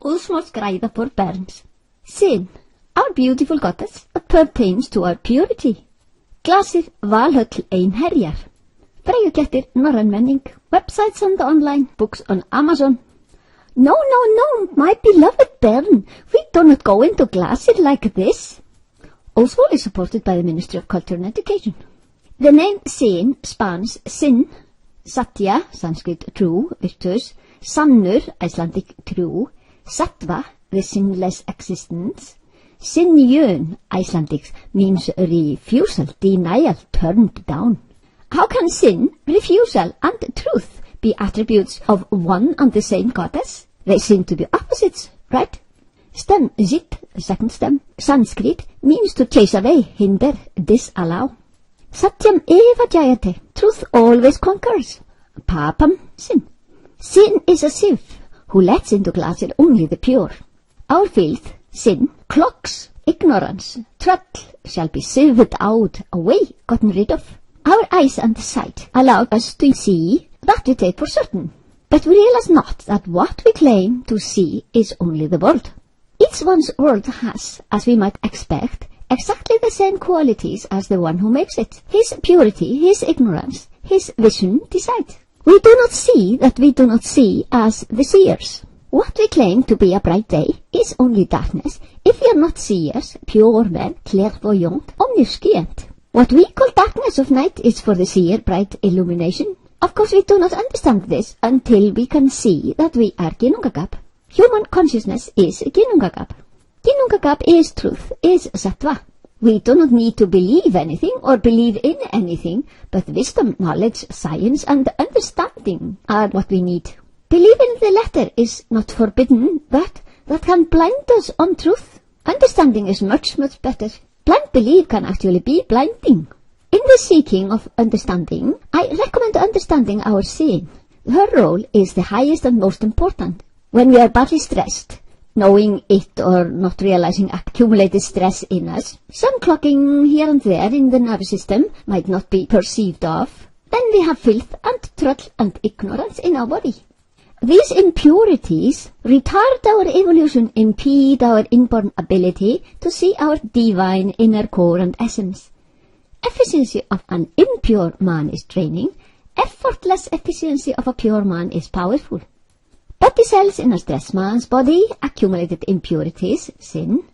Óðsmál skræða for Berns. Syn, our beautiful goddess, pertains to our purity. Glasir Valhöll Einherjar. Breiðukettir, norræn menning, websites and online, books on Amazon. No, my beloved Bern, we do not go into Glasir like this. Óðsmál is supported by the Ministry of Culture and Education. The name Syn spans Syn, Satya, Sanskrit true, virtuous, Sannur, Icelandic true, Sattva, the sinless existence. Synjön, Icelandic, means refusal, denial, turned down. How can sin, refusal, and truth be attributes of one and the same goddess? They seem to be opposites, right? Stem, zit, second stem, Sanskrit, means to chase away, hinder, disallow. Satyam eva jayate, truth always conquers. Papam, sin. Sin is a sieve, who lets into Glasir only the pure. Our filth, sin, clogs, ignorance, tröll, shall be sieved out, away, gotten rid of. Our eyes and sight allow us to see that we take for certain, but we realize not that what we claim to see is only the world. Each one's world has, as we might expect, exactly the same qualities as the one who makes it. His purity, his ignorance, his vision decide. We do not see that we do not see as the seers. What we claim to be a bright day is only darkness if we are not seers, pure men, clairvoyant, omniscient. What we call darkness of night is for the seer bright illumination. Of course we do not understand this until we can see that we are Ginnungagap. Human consciousness is Ginnungagap. Ginnungagap is truth, is sattva. We do not need to believe anything or believe in anything, but wisdom, knowledge, science, and understanding are what we need. Believing the latter is not forbidden, but that can blind us on truth. Understanding is much better. Blind belief can actually be blinding. In the seeking of understanding, I recommend understanding our sin. Her role is the highest and most important. When we are badly stressed, knowing it or not realizing accumulated stress in us, some clogging here and there in the nervous system might not be perceived of, then we have filth and tröll and ignorance in our body. These impurities retard our evolution, impede our inborn ability to see our divine inner core and essence. Efficiency of an impure man is draining, effortless efficiency of a pure man is powerful. Body cells in a stressed man's body, accumulated impurities, sin.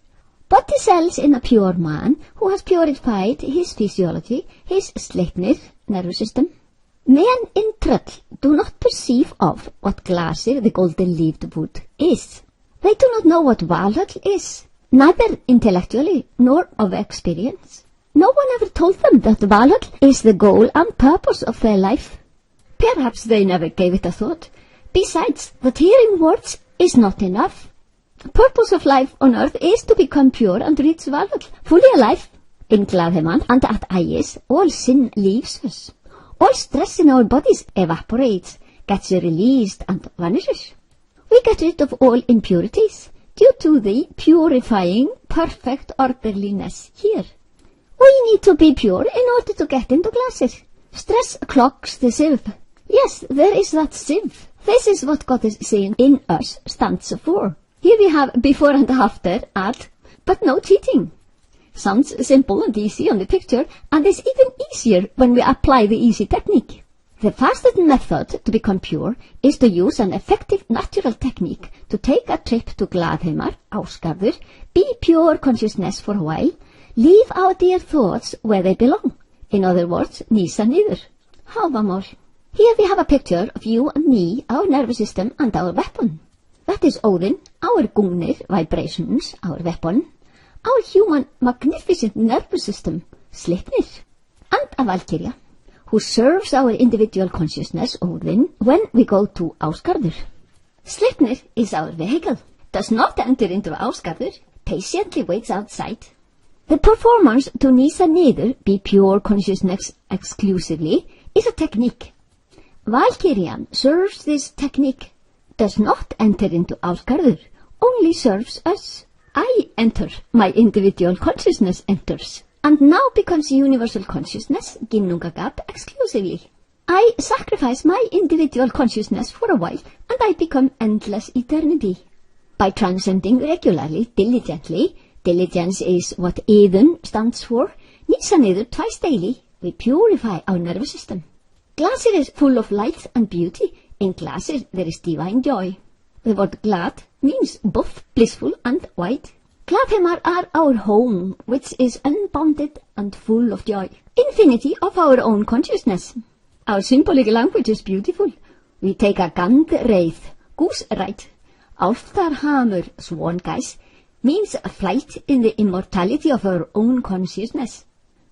Body cells in a pure man who has purified his physiology, his Sleipnir nervous system. Men in tröll do not perceive of what Glasir, the golden-leaved wood, is. They do not know what Valhöll is, neither intellectually nor of experience. No one ever told them that Valhöll is the goal and purpose of their life. Perhaps they never gave it a thought. Besides, that hearing words is not enough. The purpose of life on earth is to become pure and reach Valhöll, fully alive. In Gladheman and at Ægis, all sin leaves us. All stress in our bodies evaporates, gets released and vanishes. We get rid of all impurities due to the purifying, perfect orderliness here. We need to be pure in order to get into Glasir. Stress clogs the sieve. Yes, there is that sieve. This is what Goddess Syn in us stands for. Here we have before and after, add, but no cheating. Sounds simple and easy on the picture, and is even easier when we apply the easy technique. The fastest method to become pure is to use an effective natural technique to take a trip to Gladheimar, Ásgarður, be pure consciousness for a while, leave our dear thoughts where they belong. In other words, nýsa niður. Hávamál. Here we have a picture of you and me, our nervous system and our weapon. That is Óðinn, our gungnir, vibrations, our weapon, our human magnificent nervous system, Sleipnir, and a Valkyria, who serves our individual consciousness, Óðinn, when we go to Ásgarður. Sleipnir is our vehicle. does not enter into Ásgarður, patiently waits outside. The performance to nýsa niður, be pure consciousness exclusively, is a technique. Valkyrian serves this technique, does not enter into Ásgarður, only serves us. I enter, my individual consciousness enters, and now becomes universal consciousness, ginnungagap, exclusively. I sacrifice my individual consciousness for a while, and I become endless eternity. By transcending regularly, diligently, diligence is what Iðunn stands for, nýsa niður twice daily, we purify our nervous system. Glasir is full of light and beauty. In Glasir there is divine joy. The word glad means both blissful and white. Gladheimar are our home, which is unbounded and full of joy. Infinity of our own consciousness. Our symbolic language is beautiful. We take a gandreið, goose right. Álftarhamur, swan guys, means a flight in the immortality of our own consciousness.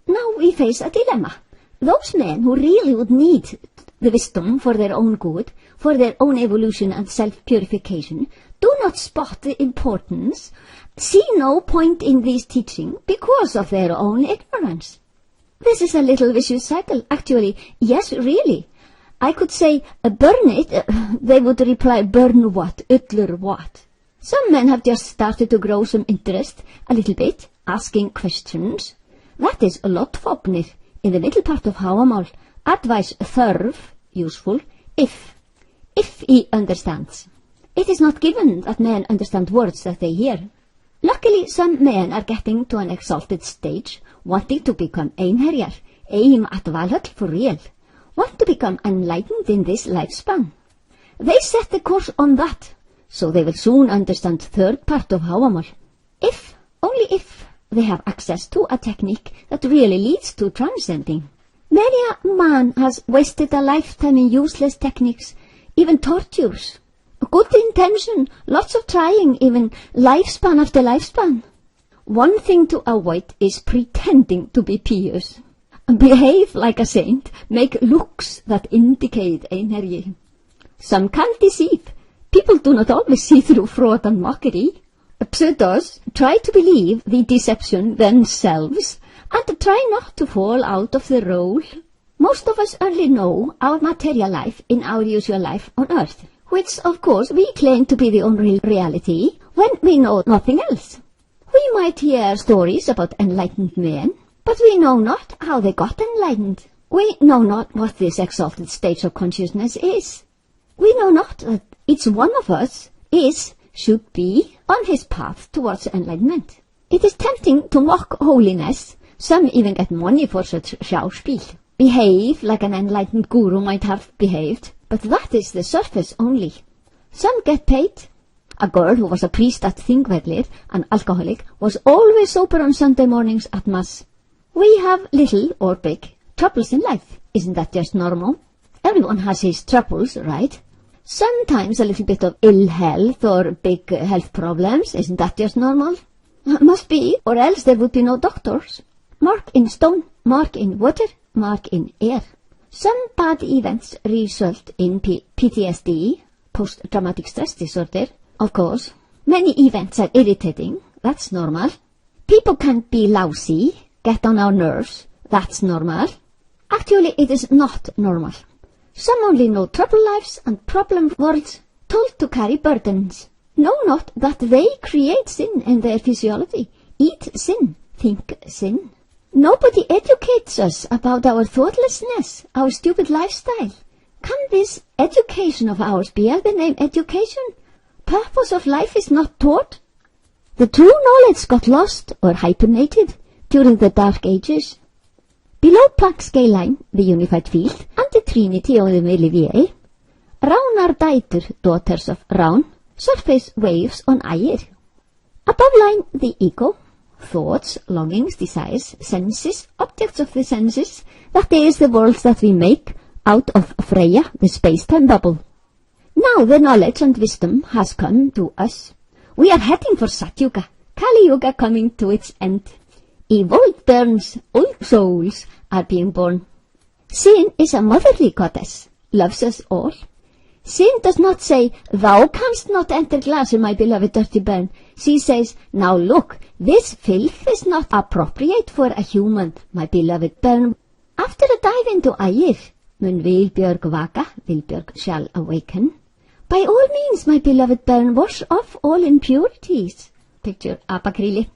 Now we face a dilemma. Those men who really would need the wisdom for their own good, for their own evolution and self-purification, do not spot the importance, see no point in this teaching because of their own ignorance. This is a little vicious cycle. Actually, yes, really. I could say, burn it. They would reply, burn what? Ullur what? Some men have just started to grow some interest, a little bit, asking questions. That is lotfopnir, in the middle part of Háamál. Advice þörf, useful, if he understands. It is not given that men understand words that they hear. Luckily, some men are getting to an exalted stage, wanting to become einherjar, aim at Valhöll for real, want to become enlightened in this lifespan. They set the course on that, so they will soon understand third part of Háamál. If, only if, they have access to a technique that really leads to transcending. Many a man has wasted a lifetime in useless techniques, even tortures. Good intention, lots of trying, even lifespan after lifespan. One thing to avoid is pretending to be pious. Behave like a saint, make looks that indicate einherji. Some can deceive. People do not always see through fraud and mockery. Pseudos try to believe the deception themselves and try not to fall out of the role. Most of us only know our material life in our usual life on earth, which of course we claim to be the only reality when we know nothing else. We might hear stories about enlightened men, but we know not how they got enlightened. We know not what this exalted state of consciousness is. We know not that each one of us should be on his path towards enlightenment. It is tempting to mock holiness. Some even get money for such schauspiel. Behave like an enlightened guru might have behaved, but that is the surface only. Some get paid. A girl who was a priest at Þingvellir, an alcoholic, was always sober on Sunday mornings at Mass. We have little or big troubles in life. Isn't that just normal? Everyone has his troubles, right? Sometimes a little bit of ill health or big health problems. Isn't that just normal? Must be, or else there would be no doctors. Mark in stone, mark in water, mark in air. Some bad events result in PTSD, post-traumatic stress disorder. Of course, many events are irritating. That's normal. People can be lousy, get on our nerves. That's normal. Actually, it is not normal. Some only know trouble lives and problem worlds, told to carry burdens. Know not that they create sin in their physiology. Eat sin, think sin. Nobody educates us about our thoughtlessness, our stupid lifestyle. Can this education of ours bear the name education? Purpose of life is not taught. The true knowledge got lost or hibernated during the Dark Ages. Below Planck's scale line, the unified field, and the trinity of the Milliviae, Ránar dætur, daughters of Rán, surface waves on Ægir. Above line, the ego, thoughts, longings, desires, senses, objects of the senses, that is the worlds that we make out of Freyja, the space-time bubble. Now the knowledge and wisdom has come to us. We are heading for Satyuga, Kali Yuga coming to its end. Evolved burns, old souls are being born. Syn is a motherly goddess, loves us all. Syn does not say, thou canst not enter Glasir, my beloved dirty bairn. She says, now look, this filth is not appropriate for a human, my beloved bairn. After a dive into Ægir, mun Vilbjörg vaka, Vilbjörg shall awaken. By all means, my beloved bairn, wash off all impurities. Picture apakríli.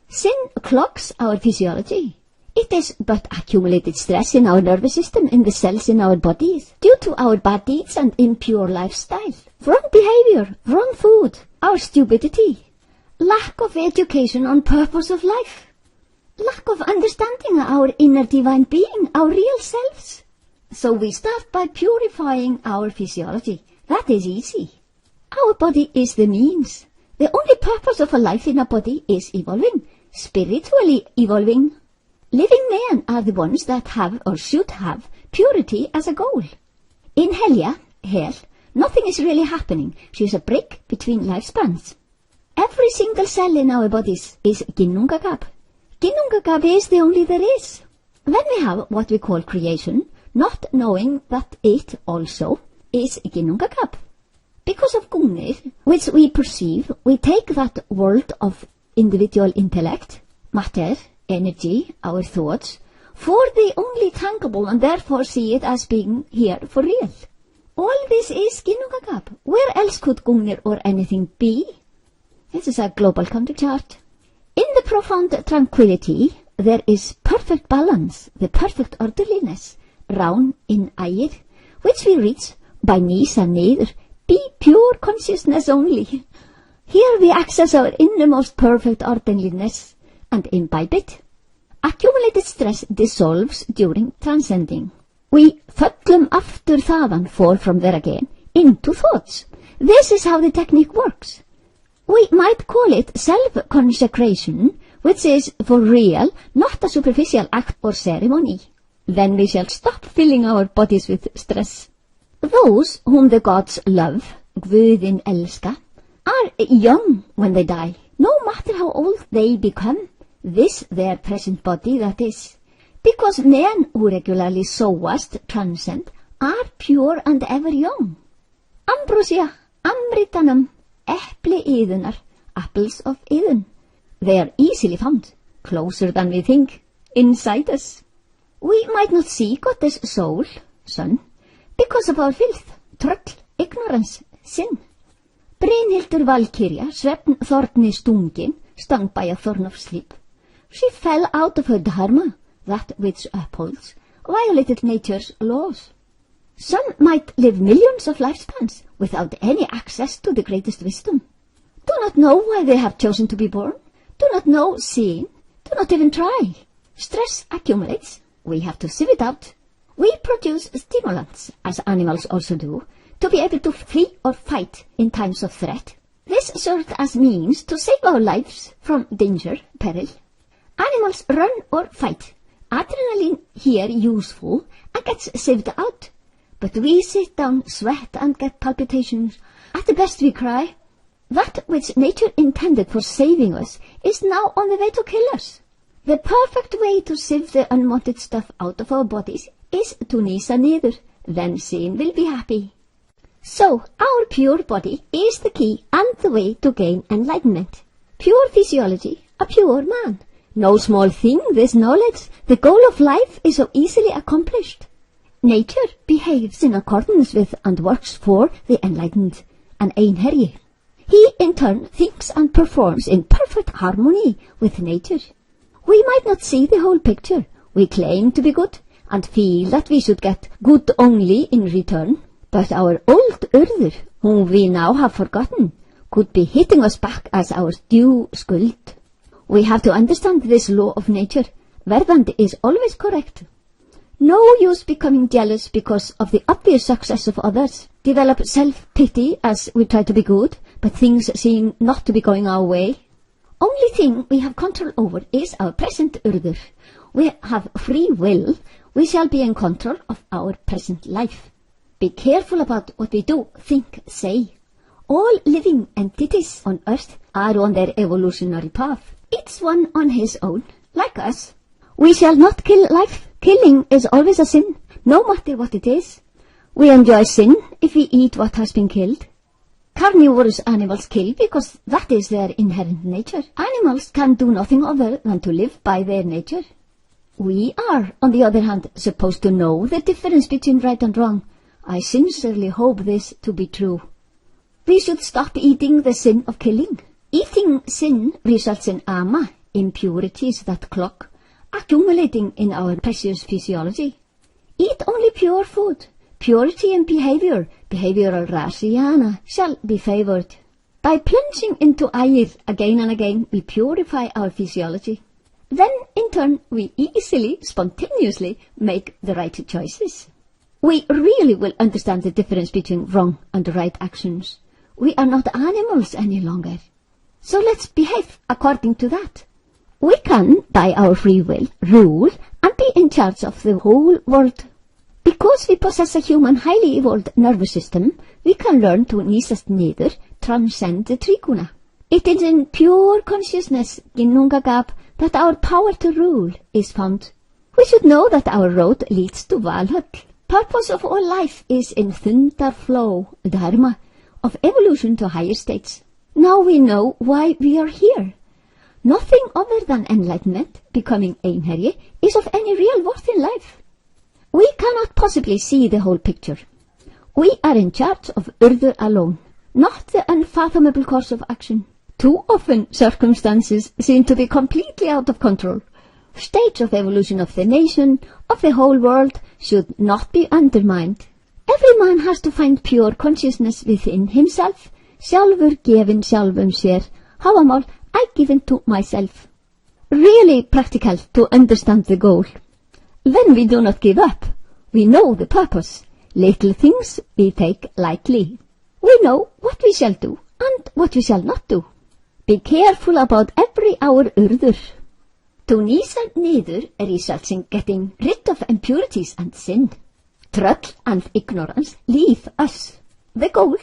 Syn clogs our physiology. It is but accumulated stress in our nervous system, in the cells in our bodies, due to our bad deeds and impure lifestyle, wrong behavior, wrong food, our stupidity, lack of education on purpose of life, lack of understanding our inner divine being, our real selves. So we start by purifying our physiology. That is easy. Our body is the means. The only purpose of a life in a body is evolving, spiritually evolving. Living men are the ones that have or should have purity as a goal. In Helja, Hel, nothing is really happening. She is a break between lifespans. Every single cell in our bodies is ginnungagab. Ginnungagab is the only there is. When we have what we call creation, not knowing that it also is ginnungagab. Because of Gungnir, which we perceive, we take that world of individual intellect, matter, energy, our thoughts, for the only tangible and therefore see it as being here for real. All this is ginnungagab. Where else could Gungnir or anything be? This is a global counterchart. In the profound tranquility, there is perfect balance, the perfect orderliness, round in Ægir, which we reach by nýsa niður, be pure consciousness only. Here we access our innermost perfect orderliness and imbibe it. Accumulated stress dissolves during transcending. We föllum aftur þaðan, fall from there again, into thoughts. This is how the technique works. We might call it self-consecration, which is for real, not a superficial act or ceremony. Then we shall stop filling our bodies with stress. Those whom the gods love, Guðin elska, are young when they die, no matter how old they become. This their present body, that is. Because men who regularly sowast, transcend, are pure and ever young. Ambrosia, amritanum, epli Iðunnar, apples of Iðunn. They are easily found, closer than we think, inside us. We might not see Goddess soul, sun, because of our filth, tröll, ignorance, sin. Brynhildur Valkyrja, svefn þorni stungin, stung by a thorn of sleep. She fell out of her dharma, that which upholds, violated nature's laws. Some might live millions of lifespans without any access to the greatest wisdom. Do not know why they have chosen to be born. Do not know seeing. Do not even try. Stress accumulates. We have to sieve it out. We produce stimulants, as animals also do, to be able to flee or fight in times of threat. This served as means to save our lives from danger, peril. Animals run or fight. Adrenaline here useful and gets sieved out. But we sit down, sweat and get palpitations. At the best we cry. That which nature intended for saving us is now on the way to kill us. The perfect way to sieve the unwanted stuff out of our bodies is to nýsa niður. Then Syn will be happy. So, our pure body is the key and the way to gain enlightenment. Pure physiology, a pure man. No small thing, this knowledge. The goal of life is so easily accomplished. Nature behaves in accordance with and works for the enlightened, an einherji. He, in turn, thinks and performs in perfect harmony with nature. We might not see the whole picture. We claim to be good and feel that we should get good only in return. But our old Urður, whom we now have forgotten, could be hitting us back as our due skuld. We have to understand this law of nature. Verðandi is always correct. No use becoming jealous because of the obvious success of others. Develop self-pity as we try to be good, but things seem not to be going our way. Only thing we have control over is our present Urður. We have free will. We shall be in control of our present life. Be careful about what we do, think, say. All living entities on earth are on their evolutionary path. Each one on his own, like us. We shall not kill life. Killing is always a sin, no matter what it is. We enjoy sin if we eat what has been killed. Carnivorous animals kill because that is their inherent nature. Animals can do nothing other than to live by their nature. We are, on the other hand, supposed to know the difference between right and wrong. I sincerely hope this to be true. We should stop eating the sin of killing. Eating sin results in ama, impurities that clog, accumulating in our precious physiology. Eat only pure food. Purity in behavior, behavioral rasiyana, shall be favored. By plunging into air again and again, we purify our physiology. Then, in turn, we easily, spontaneously make the right choices. We really will understand the difference between wrong and right actions. We are not animals any longer. So let's behave according to that. We can, by our free will, rule and be in charge of the whole world. Because we possess a human highly evolved nervous system, we can learn to nýsa niður, transcend the triguna. It is in pure consciousness, ginnungagap, that our power to rule is found. We should know that our road leads to Valhöll. Purpose of all life is in thunder flow, dharma, of evolution to higher states. Now we know why we are here. Nothing other than enlightenment, becoming einherji, is of any real worth in life. We cannot possibly see the whole picture. We are in charge of Urður alone, not the unfathomable course of action. Too often circumstances seem to be completely out of control. Stage of evolution of the nation, of the whole world, should not be undermined. Every man has to find pure consciousness within himself. Sjálfur gefinn sjálfum sér, Hávamál, I given to myself. Really practical to understand the goal. When we do not give up, we know the purpose. Little things we take lightly. We know what we shall do and what we shall not do. Be careful about every hour Urður. To nýsa niður results in getting rid of impurities and sin. Tröll and ignorance leave us. The goal,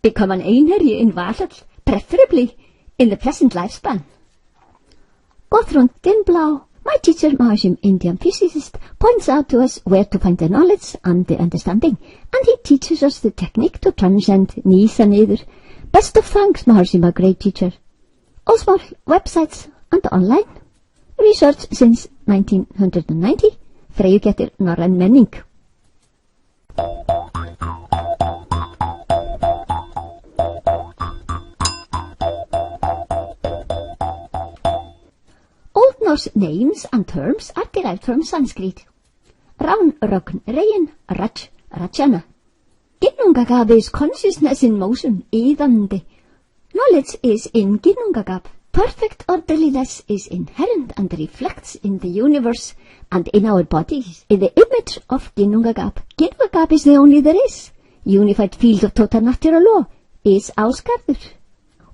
become an einherji in Valhöll, preferably in the present lifespan. Gothrun Blau, my teacher, Mahashim, Indian physicist, points out to us where to find the knowledge and the understanding, and he teaches us the technique to transcend nýsa niður. Best of thanks, Mahashim, a great teacher. Óðsmál, websites and online. Research since 1990. Freyjugettir norræn menning. Old Norse names and terms are derived from Sanskrit. Rán, rögn, regin, raj, rajana. Ginnungagap is consciousness in motion, Iðunn. Knowledge is in ginnungagap. Perfect orderliness is inherent and reflects in the universe and in our bodies, in the image of ginnungagap. Ginnungagap is the only there is. Unified field of total natural law is ásgarður.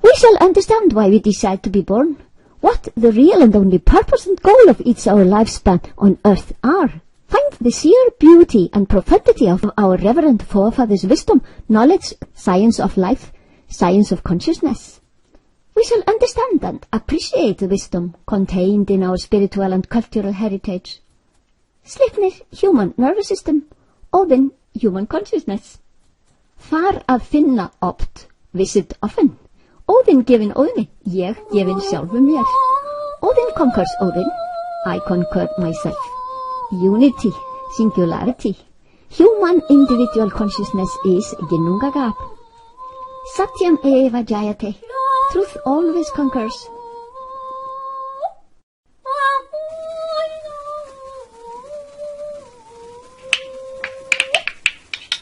We shall understand why we decide to be born, what the real and only purpose and goal of each our lifespan on earth are. Find the sheer beauty and profundity of our reverend forefathers' wisdom, knowledge, science of life, science of consciousness. We shall understand and appreciate the wisdom contained in our spiritual and cultural heritage. Sleipnir, human nervous system. Óðinn, human consciousness. Far að finna oft, visit often. Óðinn gefinn Óðni, ég gefinn sjálfum mér. Óðinn conquers Óðinn, I conquer myself. Unity, singularity. Human individual consciousness is ginnungagap. Satyam eva jayate. Truth always conquers.